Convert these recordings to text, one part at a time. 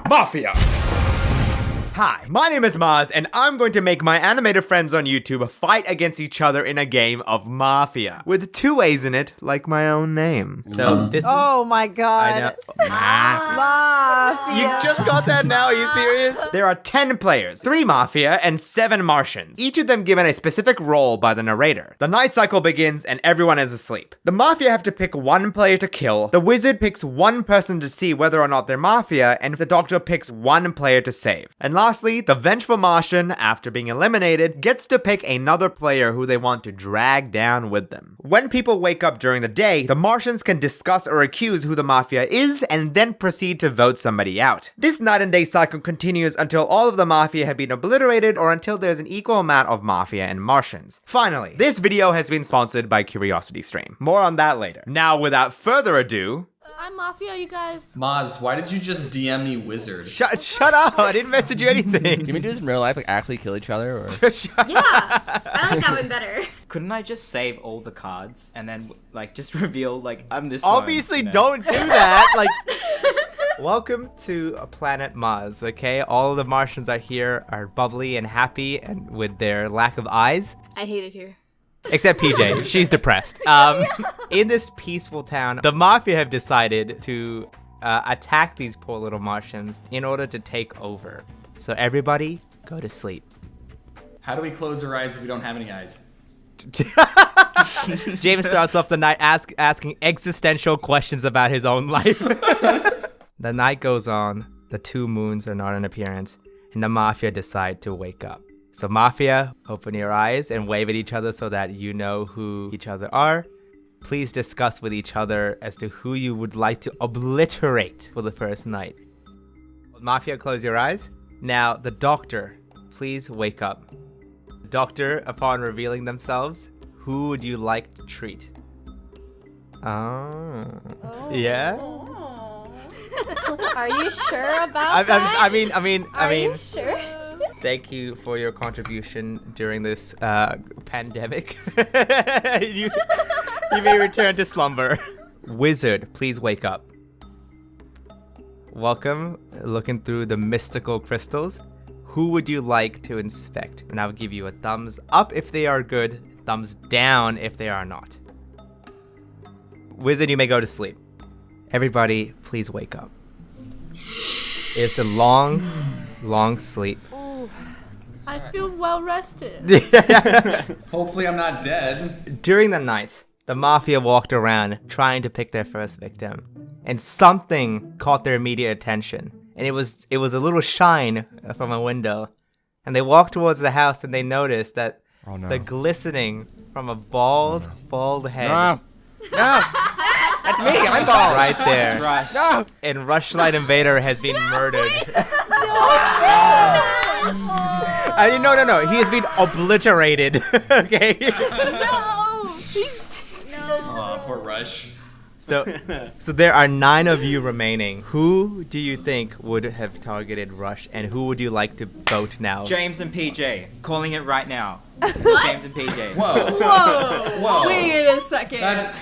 MAAFIA! Hi, my name is Maz, and I'm going to make my animator friends on YouTube fight against each other in a game of MAAFIA, with 2 A's in it, like my own name. So this Oh my god. I know. MAAFIA. You just got that now? Are you serious? There are 10 players, 3 MAAFIA and 7 Martians, each of them given a specific role by the narrator. The night cycle begins and everyone is asleep. The MAAFIA have to pick 1 player to kill, the wizard picks 1 person to see whether or not they're MAAFIA, and the doctor picks 1 player to save. And lastly, the vengeful Martian, after being eliminated, gets to pick another player who they want to drag down with them. When people wake up during the day, the Martians can discuss or accuse who the MAAFIA is and then proceed to vote somebody out. This night and day cycle continues until all of the MAAFIA have been obliterated or until there's an equal amount of MAAFIA and Martians. Finally, this video has been sponsored by CuriosityStream. More on that later. Now, without further ado... I'm MAAFIA, you guys. Maz, why did you just DM me wizard? Shut up! I didn't message you anything. Can we do this in real life, like actually kill each other? Or? Yeah, I like that one better. Couldn't I just save all the cards and then like just reveal like I'm this Obviously, one, don't do that. Like, welcome to Planet Maz. Okay, all of the Martians are here, are bubbly and happy, and with their lack of eyes. I hate it here. Except PJ, she's depressed. In this peaceful town, the MAAFIA have decided to attack these poor little Martians in order to take over. So everybody, go to sleep. How do we close our eyes if we don't have any eyes? James starts off the night asking existential questions about his own life. The night goes on, the 2 moons are not in appearance, and the MAAFIA decide to wake up. So MAAFIA, open your eyes and wave at each other so that you know who each other are. Please discuss with each other as to who you would like to obliterate for the first night. MAAFIA, close your eyes. Now, the doctor, please wake up. Doctor, upon revealing themselves, who would you like to treat? Oh. Yeah? Are you sure about that? I mean, Are you sure? thank you for your contribution during this pandemic. you may return to slumber. Wizard, please wake up. Welcome. Looking through the mystical crystals. Who would you like to inspect? And I'll give you a thumbs up if they are good, thumbs down if they are not. Wizard, you may go to sleep. Everybody, please wake up. It's a long, long sleep. I feel well rested. Hopefully I'm not dead. During the night, the MAAFIA walked around trying to pick their first victim, and something caught their immediate attention. And it was a little shine from a window. And they walked towards the house and they noticed that the glistening from a bald head. No! That's me! I'm bald! Right there. Rush. No! And Rushlight Invader has been murdered. I mean, no. He has been obliterated. Okay? No! Aw, poor Rush. So there are 9 of you remaining. Who do you think would have targeted Rush, and who would you like to vote now? James and PJ, calling it right now. James and PJ. Whoa. Whoa! Whoa. Wait a second. A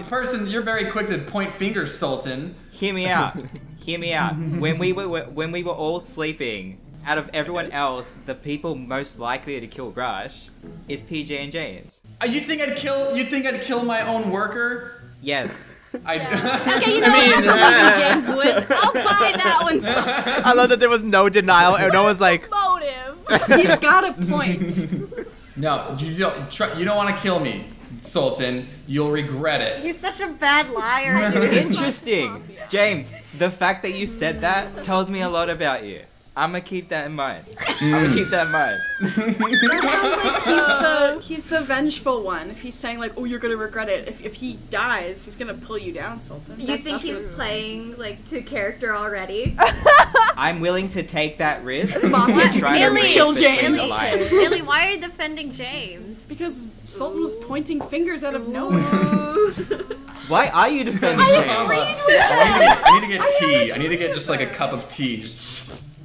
person, you're very quick to point fingers, Sultan. Hear me out. Hear me out. When we were all sleeping, out of everyone else, the people most likely to kill Rush is PJ and James. You think I'd kill my own worker? Yes. Okay, you know what? James would. I'll buy that one. I love that there was no denial, and no one's like, Motive. He's got a point. No, you don't want to kill me, Sultan. You'll regret it. He's such a bad liar. Interesting. James, the fact that you said that tells me a lot about you. I'm gonna keep that in mind. He's the vengeful one. If he's saying like, "Oh, you're gonna regret it," if he dies, he's gonna pull you down, Sultan. You think he's playing like to character already? I'm willing to take that risk. Mama, Try to Really? read Kill between James. the lines. Really, why are you defending James? Because Sultan was pointing fingers out of nowhere. Why are you defending James? I need to get tea. I need to get just like a cup of tea.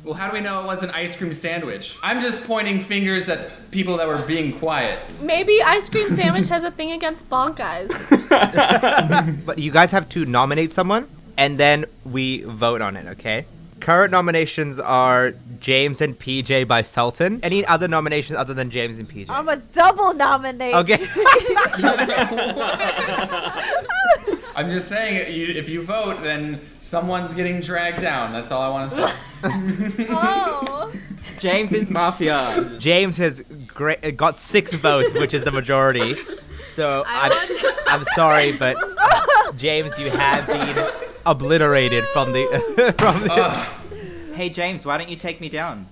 Well, how do we know it was an ice cream sandwich? I'm just pointing fingers at people that were being quiet. Maybe Ice Cream Sandwich has a thing against bonk guys. But you guys have to nominate someone, and then we vote on it, okay? Current nominations are James and PJ by Sultan. Any other nominations other than James and PJ? I'm a double nominate. Okay. I'm just saying, if you vote, then someone's getting dragged down. That's all I want to say. Oh. James is Mafia. James has got 6 votes, which is the majority. So I'm sorry, but James, you have been obliterated from the. Hey James, why don't you take me down?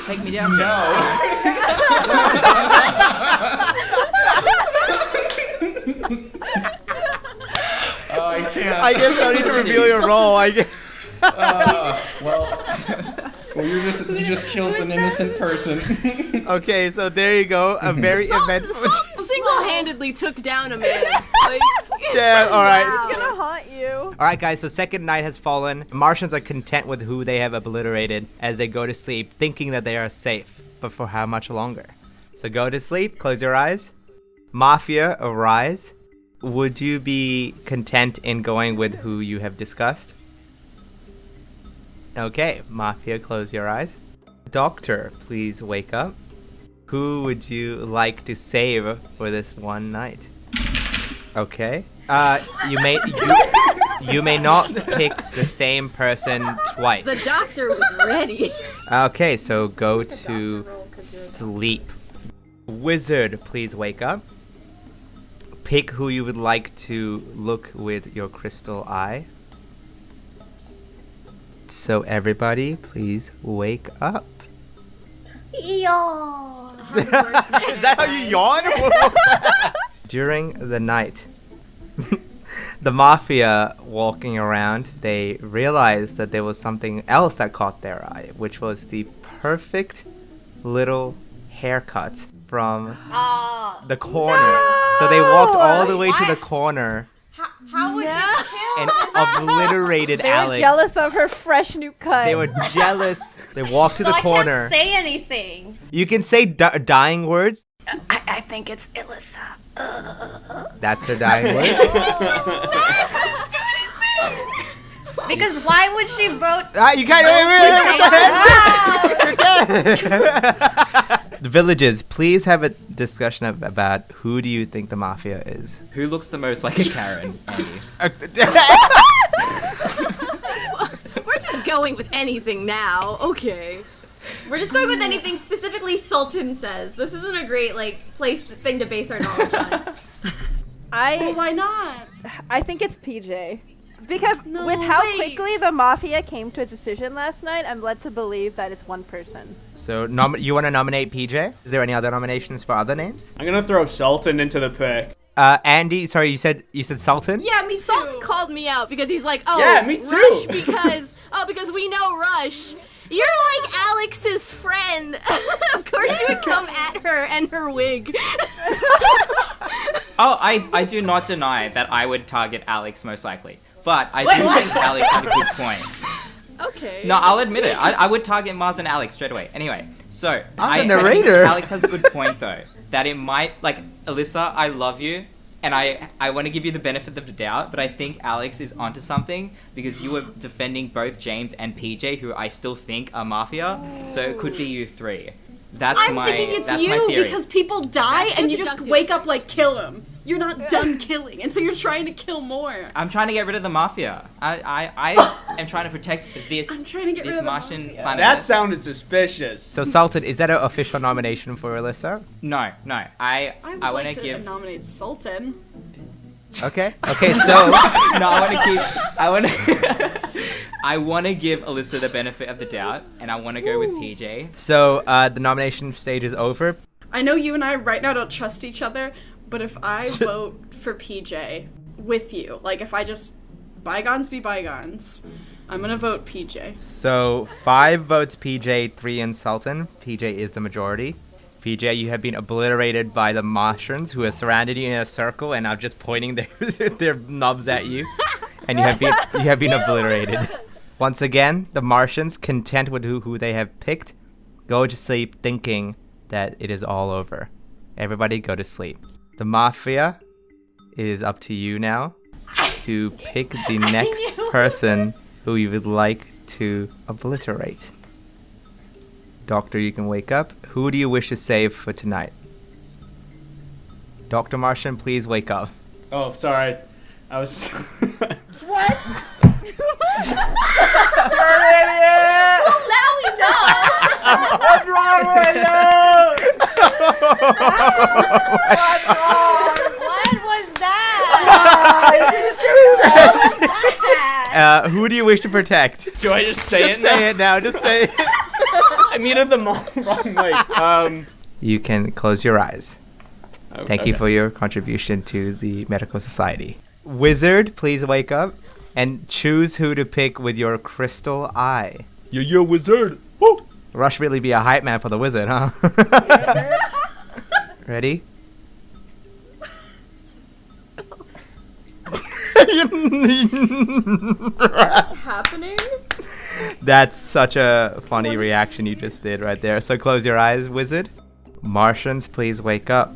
Take me down. No. Oh, I can't. I guess I need to reveal your role. I guess. Well, you just killed an innocent person. Okay, so there you go. A very eventful. Sultan single-handedly took down a man. Like, Yeah, all right. It's gonna haunt you. All right, guys. So second night has fallen. Martians are content with who they have obliterated as they go to sleep, thinking that they are safe. But for how much longer? So go to sleep. Close your eyes. Mafia, arise. Would you be content in going with who you have discussed? Okay, Mafia, close your eyes. Doctor, please wake up. Who would you like to save for this one night? Okay. You may not pick the same person twice. the doctor was ready. Okay, so go to sleep. Wizard, please wake up. Pick who you would like to look with your crystal eye. So everybody, please wake up. Yawn. Is that how you yawn? During the night, the Mafia walking around, they realized that there was something else that caught their eye, which was the perfect little haircut from the corner. So they walked all the way to the corner How would you and obliterated They were Alex. jealous of her fresh new cut. They were jealous. They walked to the corner. I can't say anything. You can say dying words. I think it's Ilissa. That's her dying words. Because why would she vote? You can't. The villagers, please have a discussion about who do you think the Mafia is. Who looks the most like a Karen, Andy? We're just going with anything now. Okay. We're just going with anything specifically Sultan says. This isn't a great thing to base our knowledge on. Well, why not? I think it's PJ. Because No, with how wait. quickly the Mafia came to a decision last night, I'm led to believe that it's one person. So you want to nominate PJ? Is there any other nominations for other names? I'm gonna throw Sultan into the pick. Andy, sorry, you said Sultan? Yeah, me too. Sultan called me out because he's like, oh, Yeah, me too. Rush because we know Rush. You're like Alex's friend. Of course you would come at her and her wig. Oh, I do not deny that I would target Alex most likely. But I do think Alex had a good point. Okay. No, I'll admit it. I would target Mars and Alex straight away. Anyway, so I'm the I narrator. think Alex has a good point though. That it might, Alyssa, I love you. And I want to give you the benefit of the doubt, but I think Alex is onto something because you were defending both James and PJ, who I still think are Mafia. So it could be you three. That's I'm my thinking it's that's you my theory. because people die That's and the you just deductive. wake up kill them. You're not done killing, and so you're trying to kill more. I'm trying to get rid of the Mafia. I am trying to protect this I'm trying to get this rid of the Martian Mafia. planet. That sounded suspicious. So Sultan, is that an official nomination for Alyssa? No. I would want like to to give. nominate Sultan. Okay, so No, I want to give Alyssa the benefit of the doubt, and I want to go with PJ. so the nomination stage is over. I know you and I right now don't trust each other, but if I vote for PJ with you, if I just bygones be bygones, I'm gonna vote PJ. So 5 votes PJ, 3 in Sultan. PJ is the majority. PJ, you have been obliterated by the Martians who have surrounded you in a circle and are just pointing their knobs at you. And you have been obliterated. Once again, the Martians, content with who they have picked, go to sleep thinking that it is all over. Everybody go to sleep. The Mafia, it is up to you now to pick the next person who you would like to obliterate. Doctor, you can wake up. Who do you wish to save for tonight? Dr. Martian, please wake up. Oh, sorry. I was. What? You're an idiot! Well, now we know. What's wrong with you? What's wrong? What was that? Who do you wish to protect? Do I just say Just it now? say it now. Just say it. I muted them all wrong way. You can close your eyes. Oh, Thank you okay. for your contribution to the medical society. Wizard, please wake up and choose who to pick with your crystal eye. Yo, wizard. Woo! Rush really be a hype man for the wizard, huh? Ready? What's happening? That's such a funny reaction you just did right there. So close your eyes, wizard. Martians, please wake up.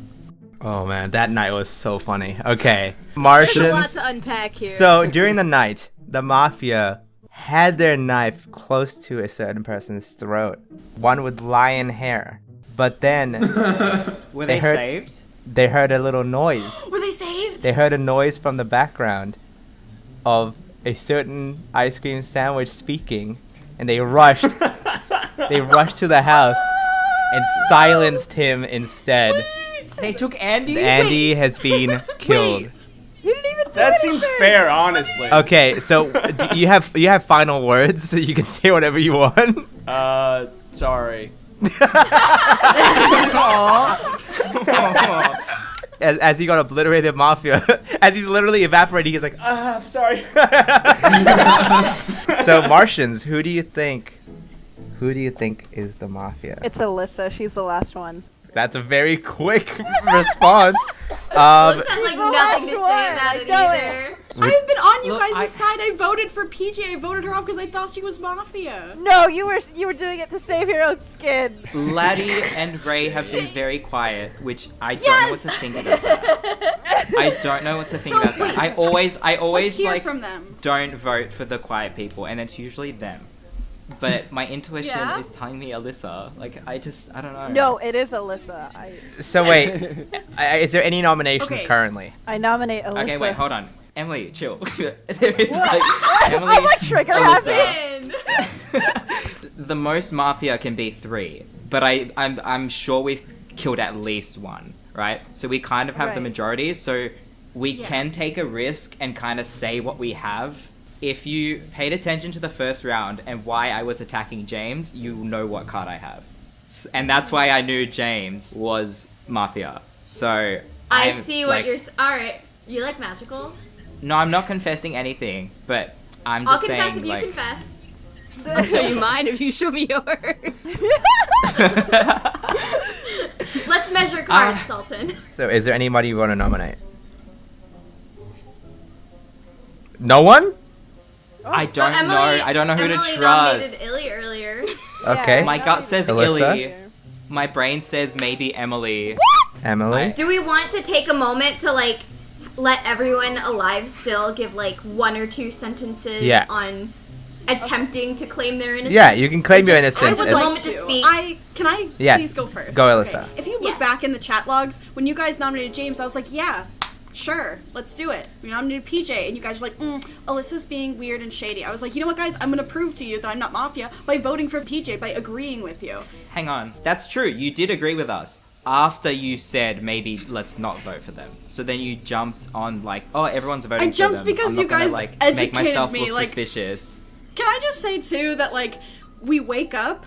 Oh man, that night was so funny. Okay, There's a Martians. lot to unpack here. So during the night, the mafia had their knife close to a certain person's throat, one with lion hair. But then Were They they heard- saved? they heard a little noise. Were they saved? They heard a noise from the background of a certain ice cream sandwich speaking, and they rushed. They rushed to the house and silenced him instead. They took Andy? Andy has been killed. You didn't even do That seems anything. fair, honestly. Okay, so you have final words, so you can say whatever you want. Sorry. As he got obliterated, mafia, as he's literally evaporating, he's like, Sorry. So Martians, who do you think is the mafia? It's Alyssa. She's the last one. That's a very quick response. Alyssa has like the nothing to last say one, about I it know either. I've been on you Look, guys' I- side. I voted for PJ. I voted her off because I thought she was Mafia. No, you were doing it to save your own skin. Laddie and Ray have been very quiet, which I don't know what to think about that. I don't know what to think So, about that. I always Let's hear like from them. don't vote for the quiet people, and it's usually them. But my intuition Yeah? is telling me Alyssa. Like I don't know. No, it is Alyssa. So wait, is there any nominations Okay. currently? I nominate Alyssa. Okay, wait, hold on. Emily, chill. There is like Emily. I'm like trigger Alyssa. happy. The most mafia can be 3, but I'm sure we've killed at least 1, right? So we kind of have the Right. majority, so we can take a risk and kind of say what we have. If you paid attention to the first round and why I was attacking James, you know what card I have. And that's why I knew James was mafia. So I I'm, see what like- you're. Alright. You like magical? No, I'm not confessing anything, but I'm I'll just confess saying if you like confess. I'll show you mine if you show me yours. Let's measure cards, Sultan. So is there anybody you want to nominate? No one? I don't Emily, know. I don't know who Emily to nominated trust. Illy earlier. Okay. My gut says Alyssa? Illy. My brain says maybe Emily. Emily? Do we want to take a moment to like let everyone alive still give like 1 or 2 sentences Yeah. on attempting to claim their innocence? Yeah, you can claim your Just- innocence. I would It's- like moment to speak. Can I Yes. please go first? Go, Alyssa. If you look Yes. back in the chat logs, when you guys nominated James, I was like, yeah, sure, let's do it. We nominated PJ, and you guys were like, Alyssa's being weird and shady. I was like, you know what, guys? I'm gonna prove to you that I'm not Mafia by voting for PJ, by agreeing with you. Hang on. That's true. You did agree with us after you said maybe let's not vote for them. So then you jumped on like, oh, everyone's voting I jumped for them. because I'm not you gonna, guys like, educated make myself me, look like- suspicious. Can I just say, too, that, like, we wake up,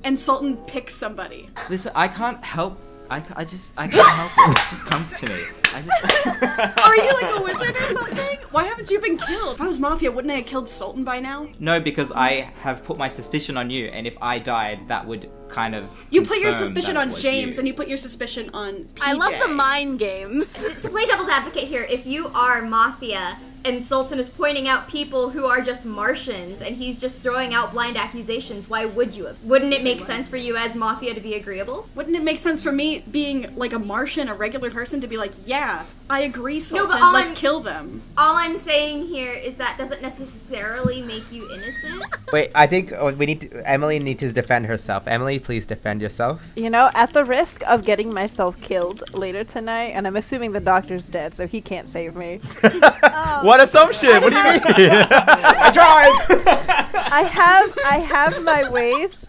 and Sultan picks somebody. Listen, I can't help. I can't help it. It just comes to me. I just. Are you, like, a wizard or something? Why haven't you been killed? If I was Mafia, wouldn't I have killed Sultan by now? No, because I have put my suspicion on you, and if I died, that would kind of. You put your confirm suspicion that it on was James, you. and you put your suspicion on PJ. I love the mind games. To play devil's advocate here, if you are Mafia, and Sultan is pointing out people who are just Martians, and he's just throwing out blind accusations, why would you? Wouldn't it make sense for you as Mafia to be agreeable? Wouldn't it make sense for me, being like a Martian, a regular person, to be like, yeah, I agree, Sultan, but all let's I'm- kill them. All I'm saying here is that doesn't necessarily make you innocent. Wait, I think Emily needs to defend herself. Emily, please defend yourself. You know, at the risk of getting myself killed later tonight, and I'm assuming the doctor's dead, so he can't save me. What assumption? What do you mean? I tried. I have my ways.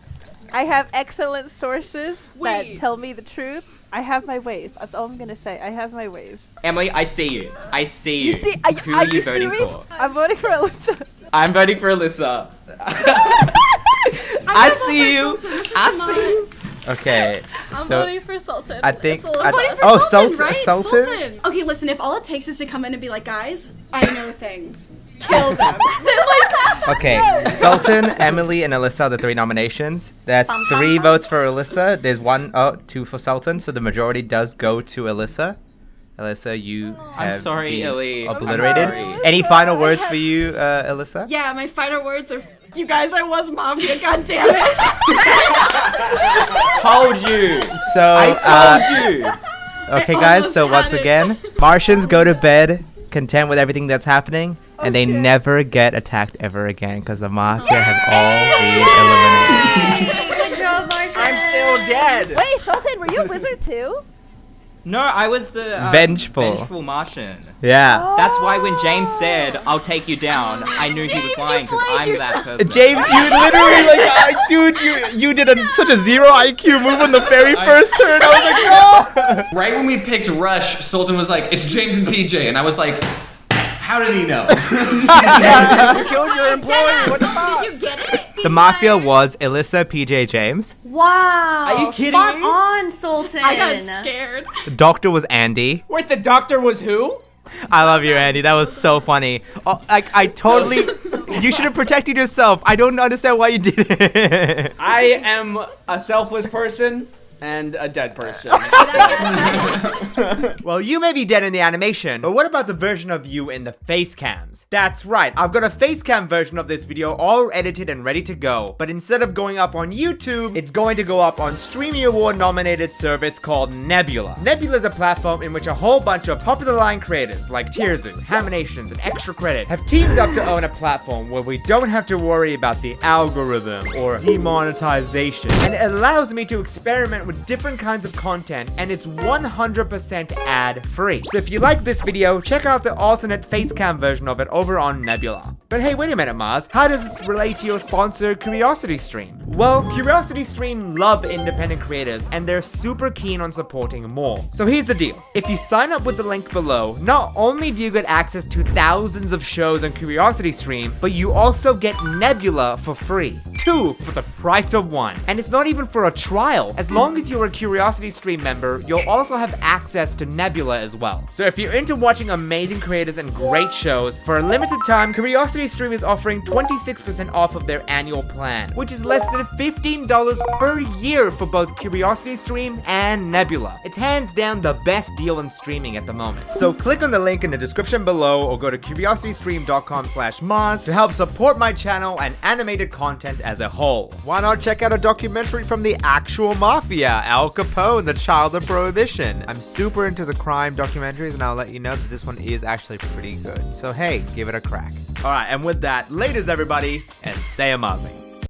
I have excellent sources that tell me the truth. I have my ways. That's all I'm gonna say. I have my ways. Emily, I see you. I see you. See, Who are you voting for? I'm voting for Alyssa. I'm voting for Alyssa. I see you. I see you. Okay, I'm so voting for Sultan. I think. It's Alyssa. Sultan, right? Sultan. Okay, listen, if all it takes is to come in and be like, guys, I know things. Kill them. Okay, Sultan, Emily, and Alyssa are the 3 nominations. That's 3 votes for Alyssa. There's 2 for Sultan, so the majority does go to Alyssa. Alyssa, you have sorry, been Ellie. I'm obliterated. sorry. Any final words for you, Alyssa? Yeah, my final words are, you guys, I was Mafia, god damn it. Told you. So, I told you. okay, guys, almost so had once it. again, Martians go to bed content with everything that's happening, and they never get attacked ever again because the Mafia have all been eliminated. Good job, Martian. I'm still dead. Wait, Sultan, were you a wizard too? No, I was the Vengeful Martian. Yeah. That's why when James said, "I'll take you down," I knew he was lying because I'm that person. James, you literally dude, you did such a 0 IQ move on the very first turn. I was like, no. Right when we picked Rush, Sultan was like, "It's James and PJ," and I was like, "How did he know?" You killed your employee. What the fuck? Did you get it? The Mafia was Alyssa, PJ, James. Wow. Are you kidding Spot me? on, Sultan. I got scared. The doctor was Andy. Wait, the doctor was who? I love you, Andy. That was so funny. Oh, I totally. You should have protected yourself. I don't understand why you did it. I am a selfless person and a dead person. Well, you may be dead in the animation, but what about the version of you in the face cams? That's right, I've got a face cam version of this video all edited and ready to go. But instead of going up on YouTube, it's going to go up on Streamy Award nominated service called Nebula. Nebula is a platform in which a whole bunch of popular line creators like Tierzu, Haminations, and Extra Credit have teamed up to own a platform where we don't have to worry about the algorithm or demonetization. And it allows me to experiment with different kinds of content, and it's 100% ad-free. So if you like this video, check out the alternate facecam version of it over on Nebula. But hey, wait a minute, Mars. How does this relate to your sponsor, CuriosityStream? Well, CuriosityStream love independent creators, and they're super keen on supporting more. So here's the deal. If you sign up with the link below, not only do you get access to thousands of shows on CuriosityStream, but you also get Nebula for free. 2 for the price of 1. And it's not even for a trial. As long as you're a CuriosityStream member, you'll also have access to Nebula as well. So if you're into watching amazing creators and great shows, for a limited time, CuriosityStream is offering 26% off of their annual plan, which is less than $15 per year for both CuriosityStream and Nebula. It's hands down the best deal in streaming at the moment. So click on the link in the description below or go to curiositystream.com/Mars to help support my channel and animated content as a whole. Why not check out a documentary from the actual Mafia, Al Capone, the child of prohibition? I'm super into the crime documentaries, and I'll let you know that this one is actually pretty good. So hey, give it a crack. Alright, and with that, laters everybody, and stay amazing.